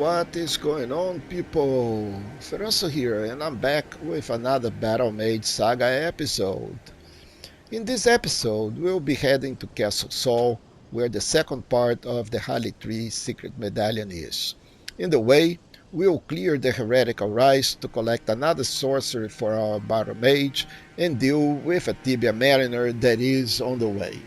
What is going on, people? Feroncio here, and I'm back with another Battle Mage Saga episode. In this episode, we'll be heading to Castle Sol, where the second part of the Hali Tree Secret Medallion is. In the way, we'll clear the Heretical Rise to collect another sorcery for our Battle Mage and deal with a Tibia Mariner that is on the way.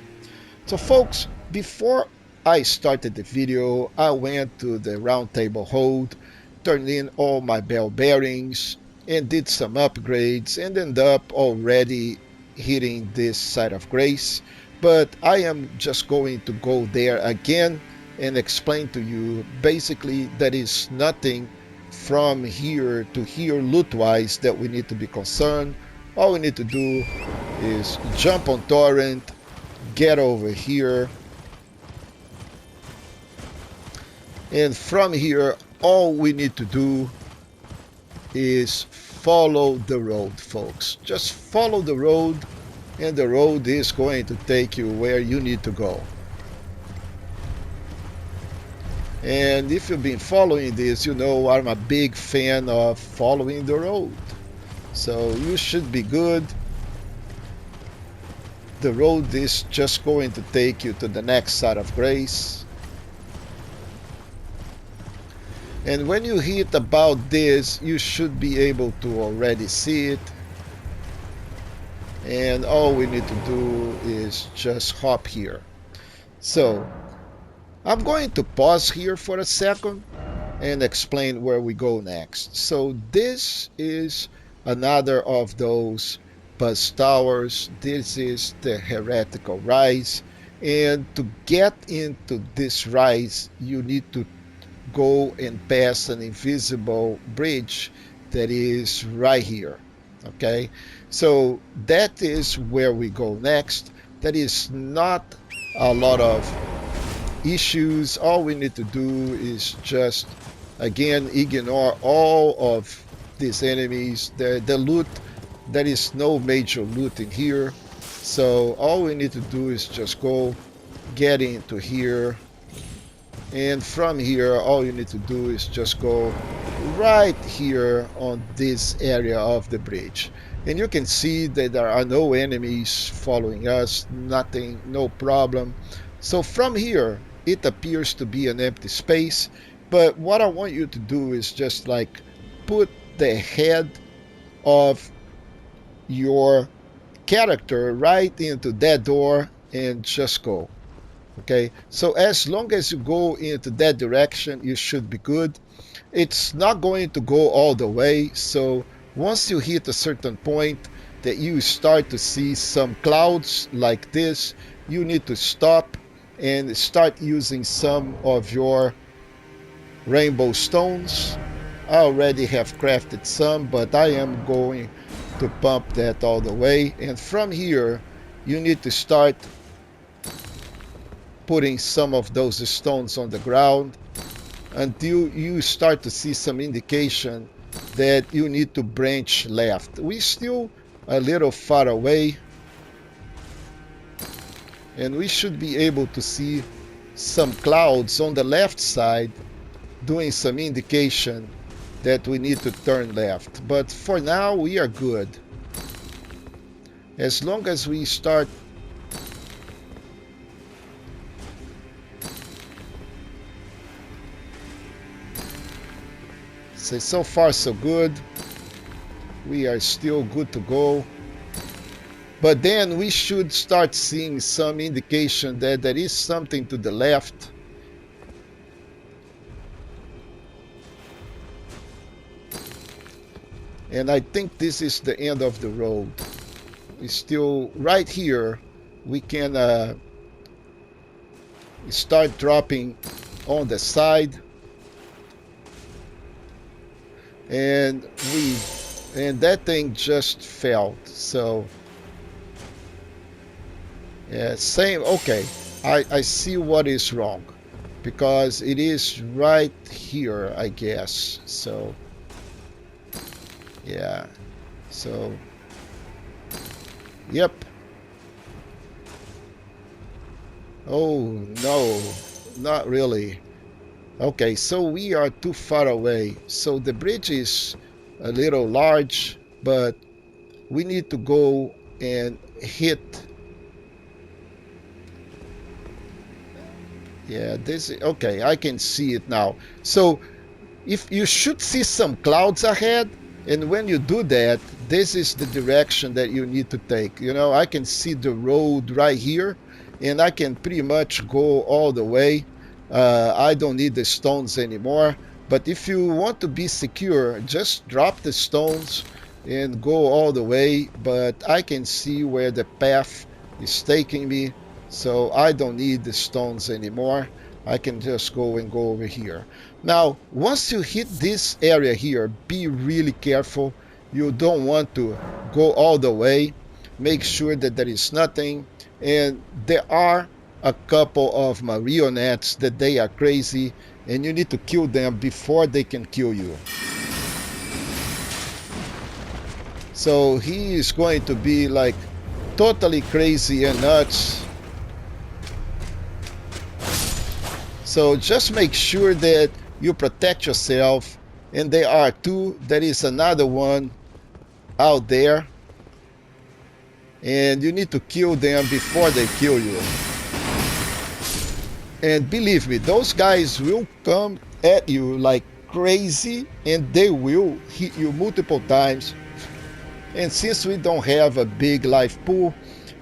So folks, before I started the video, I went to the round table hold, turned in all my bell bearings, and did some upgrades and ended up already hitting this side of grace. But I am just going to go there again and explain to you basically that is nothing from here to here loot-wise that we need to be concerned. All we need to do is jump on torrent, get over here, and from here all we need to do is follow the road, folks. Just follow the road, and the road is going to take you where you need to go. And if you've been following this, you know I'm a big fan of following the road, so you should be good. The road is just going to take you to the next side of grace. And when you hit about this, you should be able to already see it. And all we need to do is just hop here. So I'm going to pause here for a second and explain where we go next. So this is another of those buzz towers. This is the Heretical Rise, and to get into this rise you need to go and pass an invisible bridge that is right here. Okay, so that is where we go next. That is not a lot of issues. All we need to do is just again ignore all of these enemies. The loot, there is no major loot in here, so all we need to do is just go get into here, and from here all you need to do is just go right here on this area of the bridge, and you can see that there are no enemies following us, nothing, no problem. So from here it appears to be an empty space, but what I want you to do is just like put the head of your character right into that door and just go. Okay, so as long as you go into that direction, you should be good. It's not going to go all the way, so once you hit a certain point that you start to see some clouds like this, you need to stop and start using some of your rainbow stones. I already have crafted some, but I am going to pump that all the way, and from here you need to start putting some of those stones on the ground until you start to see some indication that you need to branch left. We're still a little far away, and we should be able to see some clouds on the left side doing some indication that we need to turn left. But for now we are good. As long as we start so far so good, we are still good to go. But then we should start seeing some indication that there is something to the left. And I think this is the end of the road. We still right here we can start dropping on the side, and that thing just fell. So yeah, same. Okay, I see what is wrong, because it is right here, I guess. So yeah, so yep. Oh no, not really. Okay, so we are too far away. So the bridge is a little large, but we need to go and hit. Yeah, this okay, I can see it now. So if you should see some clouds ahead, and when you do that, this is the direction that you need to take. You know, I can see the road right here, and I can pretty much go all the way. I don't need the stones anymore. But if you want to be secure, just drop the stones and go all the way. But I can see where the path is taking me, so I don't need the stones anymore. I can just go and go over here. Now, once you hit this area here, be really careful. You don't want to go all the way. Make sure that there is nothing. And there are a couple of marionettes that they are crazy, and you need to kill them before they can kill you. So he is going to be like totally crazy and nuts. So just make sure that you protect yourself. And there are two. There is another one out there. And you need to kill them before they kill you. And believe me, those guys will come at you like crazy, and they will hit you multiple times. And since we don't have a big life pool,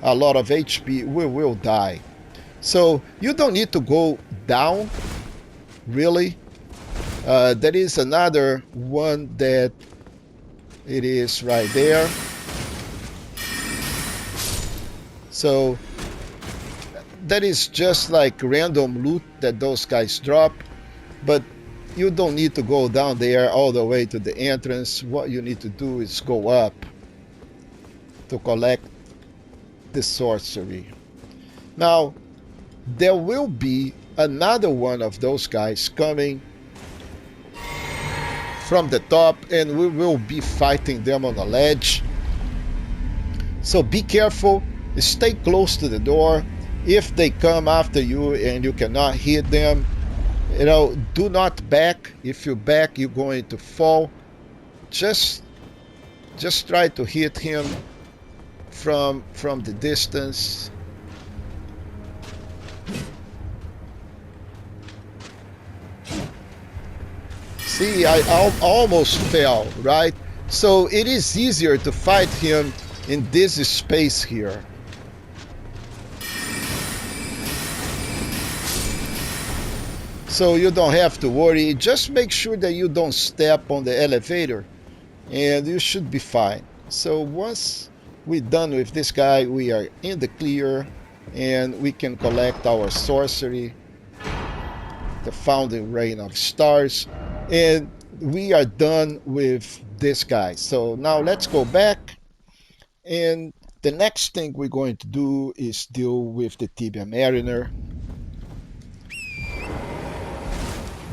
a lot of HP, we will die. So you don't need to go down, really. There is another one that it is right there. So that is just like random loot that those guys drop, but you don't need to go down there all the way to the entrance. What you need to do is go up to collect the sorcery. Now, there will be another one of those guys coming from the top, and we will be fighting them on the ledge. So be careful, stay close to the door. If they come after you and you cannot hit them, you know, do not back. If you back, you're going to fall. Just try to hit him from the distance. See, I almost fell, right? So it is easier to fight him in this space here. So you don't have to worry. Just make sure that you don't step on the elevator, and you should be fine. So once we're done with this guy, we are in the clear, and we can collect our sorcery, the Founding Rain of Stars, and we are done with this guy. So now let's go back, and the next thing we're going to do is deal with the Tibia Mariner.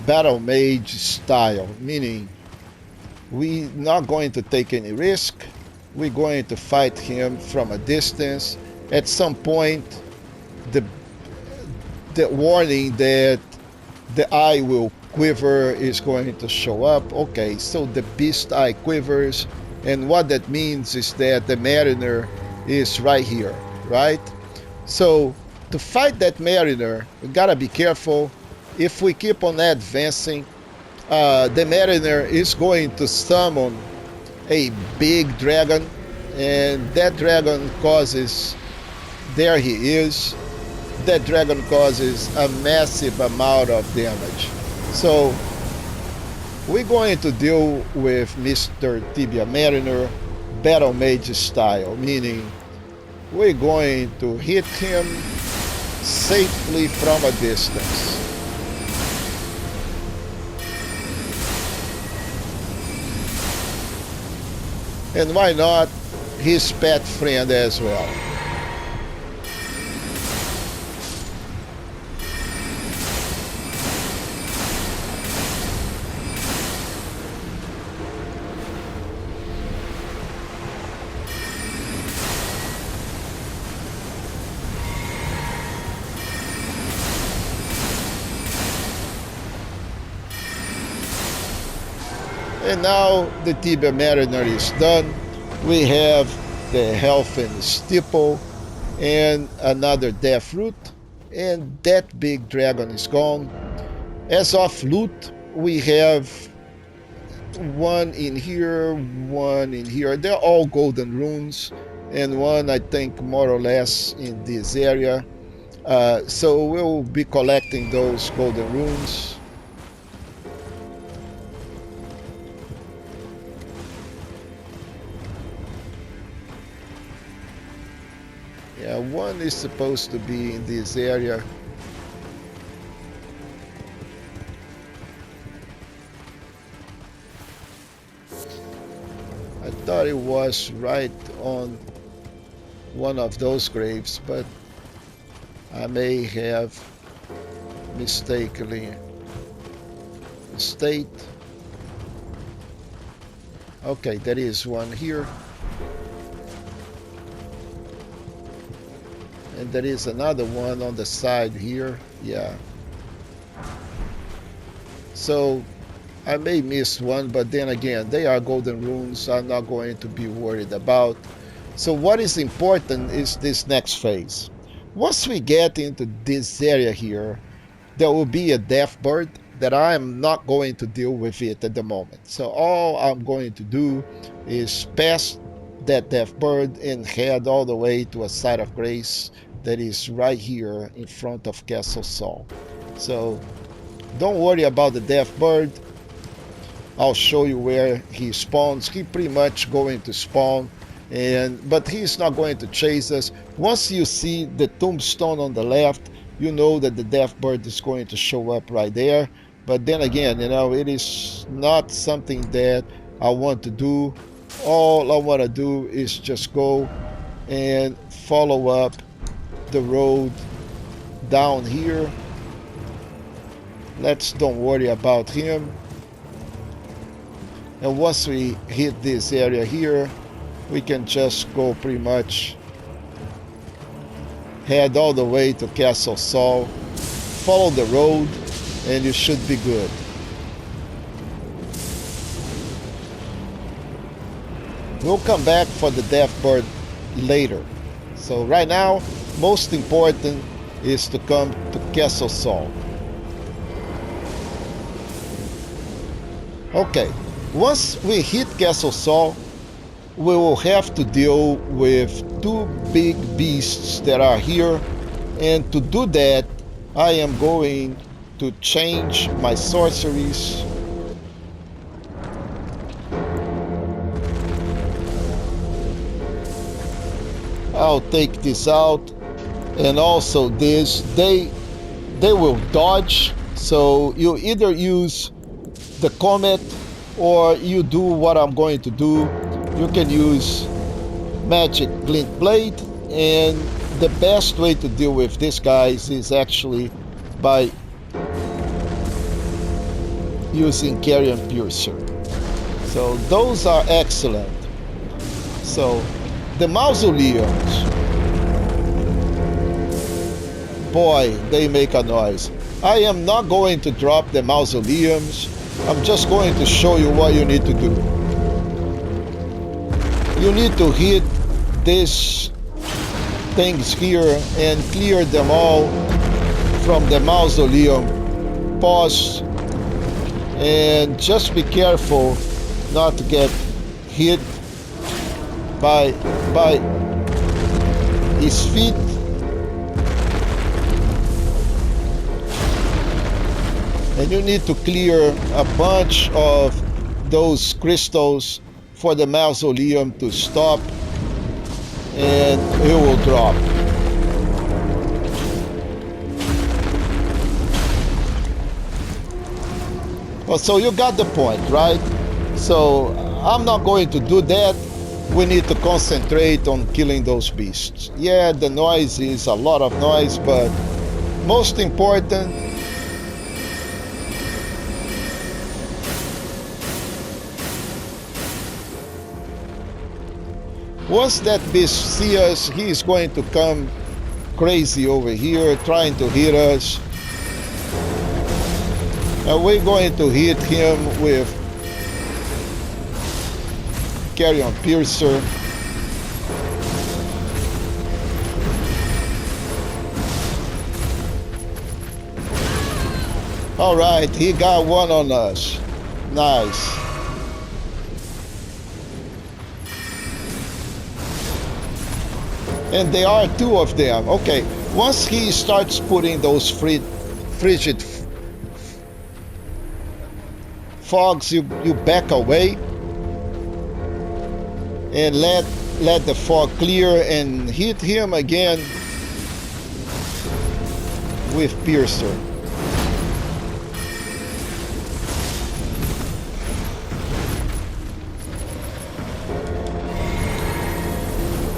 Battle Mage style, meaning we're not going to take any risk. We're going to fight him from a distance. At some point, the warning that the eye will quiver is going to show up. Okay, so the beast eye quivers, and what that means is that the mariner is right here, right? So to fight that mariner, we gotta be careful. If we keep on advancing, the mariner is going to summon a big dragon, and that dragon causes, there he is, that dragon causes a massive amount of damage. So we're going to deal with Mr. Tibia Mariner Battle Mage style, meaning we're going to hit him safely from a distance. And why not his pet friend as well? And now the Tibia Mariner is done. We have the health and steeple and another death root, and that big dragon is gone. As of loot, we have one in here, one in here. They're all golden runes, and one I think more or less in this area. So we'll be collecting those golden runes. Yeah, one is supposed to be in this area. I thought it was right on one of those graves, but I may have mistakenly state. Okay, there is one here. And there is another one on the side here. Yeah. So I may miss one, but then again, they are golden runes. I'm not going to be worried about. So what is important is this next phase. Once we get into this area here, there will be a death bird that I am not going to deal with it at the moment. So all I'm going to do is pass that death bird and head all the way to a site of grace that is right here in front of Castle Saul. So don't worry about the death bird. I'll show you where he spawns. He pretty much going to spawn, but he's not going to chase us. Once you see the tombstone on the left, you know that the death bird is going to show up right there. But then again, it is not something that I want to do. All I want to do is just go and follow up the road down here. Don't worry about him. And once we hit this area here, we can just go pretty much head all the way to Castle Saul, follow the road, and you should be good. We'll come back for the death bird later. So right now, most important is to come to Castle Saul. Okay, once we hit Castle Saul, we will have to deal with two big beasts that are here, and to do that I am going to change my sorceries. I'll take this out, and also this. They will dodge, so you either use the comet or you do what I'm going to do. You can use magic glint blade, and the best way to deal with these guys is actually by using carrion piercer. So those are excellent. So the mausoleums, boy, they make a noise. I am not going to drop the mausoleums. I'm just going to show you what you need to do. You need to hit these things here and clear them all from the mausoleum. Pause and just be careful not to get hit by his feet. And you need to clear a bunch of those crystals for the mausoleum to stop, and it will drop. Well, so you got the point, right? So I'm not going to do that. We need to concentrate on killing those beasts. Yeah, the noise is a lot of noise, but most important, once that beast sees us, he is going to come crazy over here, trying to hit us. And we're going to hit him with carry on Piercer. Alright, he got one on us. Nice. And there are two of them. Okay, once he starts putting those frigid fogs, you back away and let the fog clear and hit him again with Piercer.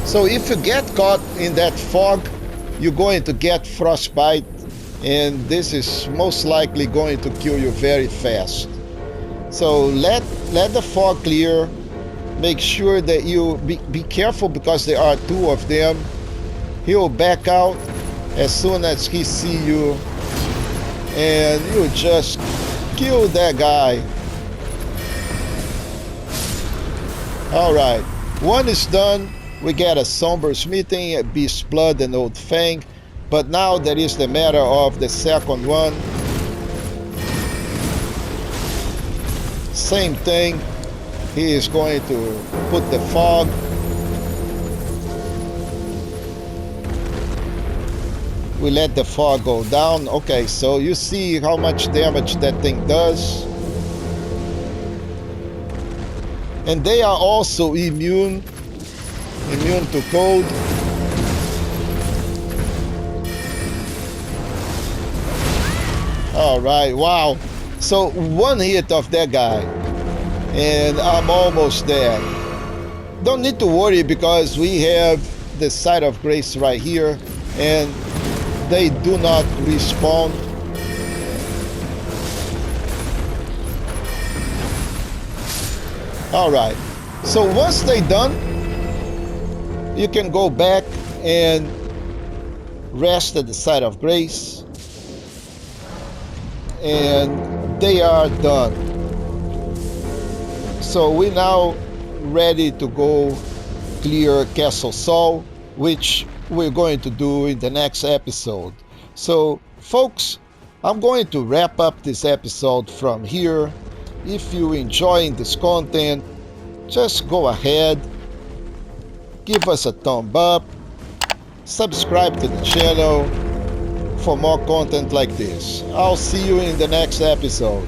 So if you get caught in that fog, you're going to get frostbite, and this is most likely going to kill you very fast. So let the fog clear. Make sure that you be careful because there are two of them. He'll back out as soon as he see you, and you just kill that guy. All right, one is done. We get a Somber Smithing, a Beast Blood, and Old Fang. But now that is the matter of the second one. Same thing. He is going to put the fog. We let the fog go down. Okay, so you see how much damage that thing does. And they are also immune to cold. All right, wow. So one hit of that guy and I'm almost there. Don't need to worry because we have the Site of Grace right here and they do not respawn. All right, so once they're done, you can go back and rest at the Site of Grace, and they are done. So we're now ready to go clear Castle Sol, which we're going to do in the next episode. So folks, I'm going to wrap up this episode from here. If you're enjoying this content, just go ahead, give us a thumb up, subscribe to the channel for more content like this. I'll see you in the next episode.